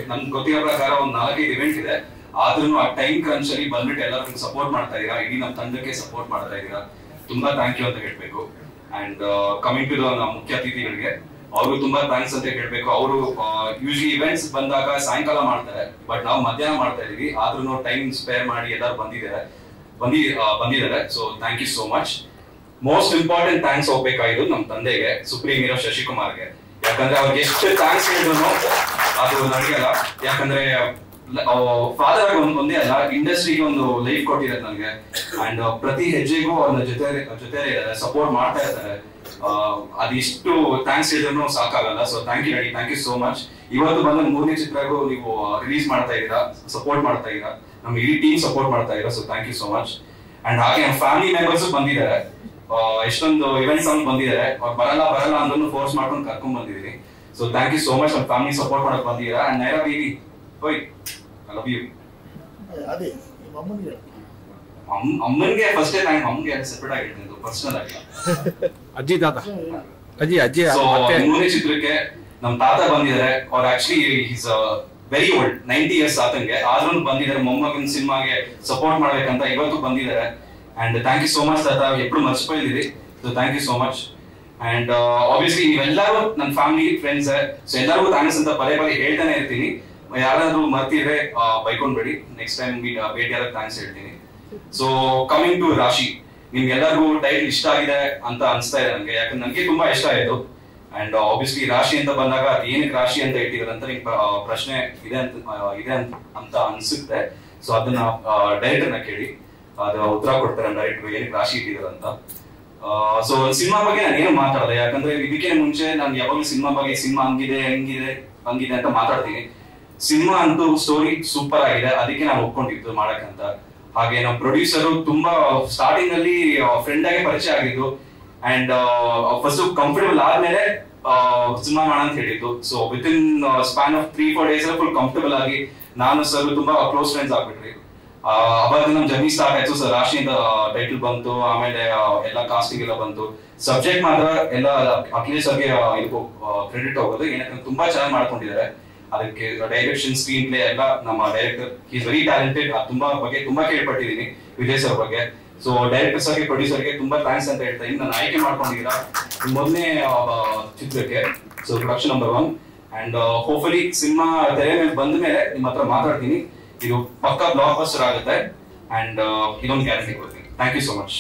ನನ್ಗೆ ಗೊತ್ತಿರೋ ಪ್ರಕಾರ ಒಂದು 4-5 ಇವೆಂಟ್ ಇದೆ. ಆದ್ರೂ ಆ ಟೈಮ್ ಕ್ರಂಚ್ ಅಲ್ಲಿ ಬಂದ್ಬಿಟ್ಟು ಎಲ್ಲರಿಗೂ ಸಪೋರ್ಟ್ ಮಾಡ್ತಾ ಇದೀರಾ, ಇಡೀ ನಮ್ಮ ತಂಡಕ್ಕೆ ಸಪೋರ್ಟ್ ಮಾಡ್ತಾ ಇದೀರಾ. ತುಂಬಾ ಥ್ಯಾಂಕ್ ಯು ಅಂತ ಹೇಳ್ಬೇಕು. ಅಂಡ್ ಕಮಿಂಗ್ ಟು ನಮ್ಮ ಮುಖ್ಯ ಅತಿಥಿಗಳಿಗೆ ಅವ್ರಿಗೂ ತುಂಬಾ ಥ್ಯಾಂಕ್ಸ್ ಅಂತ ಹೇಳ್ಬೇಕು. ಅವರು ಯೂಶಲಿ ಇವೆಂಟ್ಸ್ ಬಂದಾಗ ಸಾಯಂಕಾಲ ಮಾಡ್ತಾರೆ, ಬಟ್ ನಾವು ಮಧ್ಯಾಹ್ನ ಮಾಡ್ತಾ ಇದೀವಿ. ಆದ್ರೂ ಟೈಮ್ ಸ್ಪೇರ್ ಮಾಡಿ ಎಲ್ಲರೂ ಬಂದಿದ್ದಾರೆ. So thank you so much. Most important thanks ಹೋಗ್ಬೇಕಾಗಿದ್ದು ನಮ್ಮ ತಂದೆಗೆ, ಸುಪ್ರೀಂ ಹೀರೋ ಶಶಿಕುಮಾರ್ಗೆ. ಯಾಕಂದ್ರೆ ಅವ್ರಿಗೆ ಎಷ್ಟು ಥ್ಯಾಂಕ್ಸ್ ಹೇಳಿದ್ರು ಅದು ನಡೆಯಲ್ಲ. ಯಾಕಂದ್ರೆ ಫಾದರ್ ಆಗಿ ಒಂದೇ ಅಲ್ಲ, ಇಂಡಸ್ಟ್ರಿಗೆ ಒಂದು ಲೈಫ್ ಕೊಟ್ಟಿರೋದು ನನಗೆ. ಅಂಡ್ ಪ್ರತಿ ಹೆಜ್ಜೆಗೂ ಅವ್ರನ್ನ ಜೊತೆ ಸಪೋರ್ಟ್ ಮಾಡ್ತಾ ಇರ್ತಾರೆ. ಅದಿಷ್ಟು ಥ್ಯಾಂಕ್ಸ್ ಹೇಳಿದ್ರು ಸಾಕಾಗಲ್ಲ. So thank you daddy, thank you so much. ಇವತ್ತು ಬಂದ 3ನೇ ಚಿತ್ರಗೂ ನೀವು ರಿಲೀಸ್ ಮಾಡ್ತಾ ಇದ್ದೀರಾ, ಸಪೋರ್ಟ್ ಮಾಡ್ತಾ ಇದ್ದೀರಾ, ನಮ್ಮ ಇಡೀ ಟೀಮ್ ಸಪೋರ್ಟ್ ಮಾಡ್ತಾ ಇದ್ದೀರಾ. So thank you so much. And ಹಾಗೆ ನಮ್ಮ ಫ್ಯಾಮಿಲಿ ಮೆಂಬರ್ಸ್ ಬಂದಿದ್ದಾರೆ, ಎಷ್ಟೊಂದು ಇವೆಂಟ್ಸ್ ಅಂತ ಬಂದಿದ್ದಾರೆ. ಅವ್ರು ಬರಲ್ಲ ಅಂದ್ರೂ ಫೋರ್ಸ್ ಮಾಡ್ಕೊಂಡು ಕರ್ಕೊಂಡ್ ಬಂದಿದ್ದೀನಿ. So thank you so much. ನಮ್ಮ ಫ್ಯಾಮಿಲಿ ಸಪೋರ್ಟ್ ಮಾಡಕ್ ಬಂದಿದ್ದೀರಾ. ಅಂಡ್ ನೈರಾ ಬೇಬಿ, ಓಯ್ ಐ ಲವ್ ಯು. ಅಮ್ಮನಿಗೆ ಫಸ್ಟ್ ಥ್ಯಾಂಕ್, ಅಮ್ಮನಿಗೆ ಸೆಪರೇಟ್ ಆಗಿ ಹೇಳ್ತೀನಿ, ಪರ್ಸನಲ್ ಆಗಿ. ಅಜ್ಜಿ ತಾತ ಅಜ್ಜಿ. ಸೊ 3ನೇ ಚಿತ್ರಕ್ಕೆ ನಮ್ ತಾತ ಬಂದಿದ್ದಾರೆ. ಅವ್ರು actually is very old, 90 years ಆತಂಗೆ, ಆದ್ರೂ ಬಂದಿದ್ದಾರೆ ಮೊಮ್ಮಗನ ಸಿನಿಮಾಗೆ ಸಪೋರ್ಟ್ ಮಾಡ್ಬೇಕಂತ ಇವತ್ತು ಬಂದಿದ್ದಾರೆ. And thank you so much ತಾತ, ಎప్పుడు ಮರ್ಚಿపోಯಿದ್ದೀರಿ. So thank you so much. And obviously ನೀವೆಲ್ಲರೂ ನನ್ನ ಫ್ಯಾಮಿಲಿ ಫ್ರೆಂಡ್ಸ್, ಸೊ ಎಲ್ಲರಿಗೂ ಥ್ಯಾಂಕ್ಸ್ ಅಂತ ಪದೇ ಹೇಳ್ತಾನೆ ಇರ್ತೀನಿ. ಯಾರಾದ್ರೂ ಮರ್ತಿದ್ರೆ ಬೈಕೊಂಡ್ಬೇಡಿ, ನೆಕ್ಸ್ಟ್ ಟೈಮ್ ಭೇಟಿಯಾದಾಗ ಥ್ಯಾಂಕ್ಸ್ ಹೇಳ್ತೀನಿ. ಸೊ ಕಮಿಂಗ್ ಟು ರಾಶಿ, ನಿಮ್ಗೆಲ್ಲರಿಗೂ ಟೈಟಲ್ ಇಷ್ಟ ಆಗಿದೆ ಅಂತ ಅನ್ಸ್ತಾ ಇದೆ ನನಗೆ, ಯಾಕಂದ್ರೆ ನನಗೆ ತುಂಬಾ ಇಷ್ಟ ಆಯ್ತು. ಅಂಡ್ ಆಬ್ವಿಯಸ್ಲಿ ರಾಶಿ ಅಂತ ಬಂದಾಗ ಏನಕ್ಕೆ ರಾಶಿ ಅಂತ ಇಟ್ಟಿದ್ದಾರೆ ಅಂತ ನಿಮ್ಗೆ ಪ್ರಶ್ನೆ ಇದೆ ಅಂತ ಅನ್ಸುತ್ತೆ. ಸೊ ಅದನ್ನ ಡೈರೆಕ್ಟರ್ನ ಕೇಳಿ, ಅದು ಉತ್ತರ ಕೊಡ್ತಾರೆ ಡೈರೆಕ್ಟರ್ ಏನಕ್ಕೆ ರಾಶಿ ಇಟ್ಟಿದ್ದಾರೆ ಅಂತ. ಸೊ ಸಿನಿಮಾ ಬಗ್ಗೆ ನಾನು ಏನು ಮಾತಾಡಲ್ಲ, ಯಾಕಂದ್ರೆ ಇದಕ್ಕೆ ಮುಂಚೆ ನಾನು ಯಾವಾಗಲೂ ಸಿನಿಮಾ ಬಗ್ಗೆ ಸಿನಿಮಾ ಹಂಗಿದೆ ಅಂತ ಮಾತಾಡ್ತೀನಿ. ಸಿನಿಮಾ ಅಂತೂ ಸ್ಟೋರಿ ಸೂಪರ್ ಆಗಿದೆ, ಅದಕ್ಕೆ ನಾನು ಒಪ್ಕೊಂಡಿದ್ದು ಮಾಡಕ್ಕಂತ. ಹಾಗೆ ನಮ್ಮ ಪ್ರೊಡ್ಯೂಸರ್ ತುಂಬಾ ಸ್ಟಾರ್ಟಿಂಗ್ ಅಲ್ಲಿ ಫ್ರೆಂಡ್ ಆಗಿ ಪರಿಚಯ ಆಗಿದ್ದು. ಅಂಡ್ ಫಸ್ಟ್ ಕಂಫರ್ಟಬಲ್ ಆದ್ಮೇಲೆ ಸಿನಿಮಾ ಮಾಡೋಣ ಅಂತ ಹೇಳಿದ್ದು. So with in span of 3-4 days full comfortable ಆಗಿ ನಾನು ಸರ್ ತುಂಬಾ ಕ್ಲೋಸ್ ಫ್ರೆಂಡ್ಸ್ ಆಗ್ಬಿಟ್ರಿ. ಅವಾಗ ನಮ್ ಜರ್ನಿ ಸ್ಟಾರ್ಟ್ ಆಯ್ತು. ಸೊ ರಾಶಿ ಅಂತ ಟೈಟಲ್ ಬಂತು, ಆಮೇಲೆ ಎಲ್ಲ ಕಾಸ್ಟಿಂಗ್ ಎಲ್ಲ ಬಂತು. ಸಬ್ಜೆಕ್ಟ್ ಮಾತ್ರ ಎಲ್ಲ ಅಖಿಲೇಶ್ ಅವ್ರಿಗೆ ಕ್ರೆಡಿಟ್ ಹೋಗೋದು, ಏನಕ್ಕೆ ತುಂಬಾ ಚೆನ್ನಾಗಿ ಮಾಡ್ಕೊಂಡಿದ್ದಾರೆ. ಅದಕ್ಕೆ ಡೈರೆಕ್ಷನ್, ಸ್ಕ್ರೀನ್ ಪ್ಲೇ ಎಲ್ಲ ನಮ್ಮ ಡೈರೆಕ್ಟರ್ ಈಸ್ ವೆರಿ ಟ್ಯಾಲೆಂಟೆಡ್. ತುಂಬಾ ಕೇಳ್ಪಟ್ಟಿದ್ದೀನಿ ವಿಜಯ್ ಸರ್ ಬಗ್ಗೆ. ಸೊ ಡೈರೆಕ್ಟರ್ಸ್ ಆಗಿ ಪ್ರೊಡ್ಯೂಸರ್ಗೆ ತುಂಬಾ ಥ್ಯಾಂಕ್ಸ್ ಅಂತ ಹೇಳ್ತಾ ಇದ್ದೀನಿ. ನಾನು ಆಯ್ಕೆ ಮಾಡ್ಕೊಂಡಿದ್ದೀರಾ ಮೊದಲನೇ ಚಿತ್ರಕ್ಕೆ, so production number 1. And hopefully cinema ತೆರೆ ಮೇಲೆ ಬಂದ ಮೇಲೆ ನಿಮ್ಮ ಹತ್ರ ಮಾತಾಡ್ತೀನಿ. ಇದು ಪಕ್ಕಾ ಬ್ಲಾಕ್ ಬಸ್ಟರ್ ಆಗುತ್ತೆ. ಅಂಡ್ ಇದೊಂದು ಗ್ಯಾರಂಟಿ ಕೊಡ್ತೀನಿ. Thank you so much.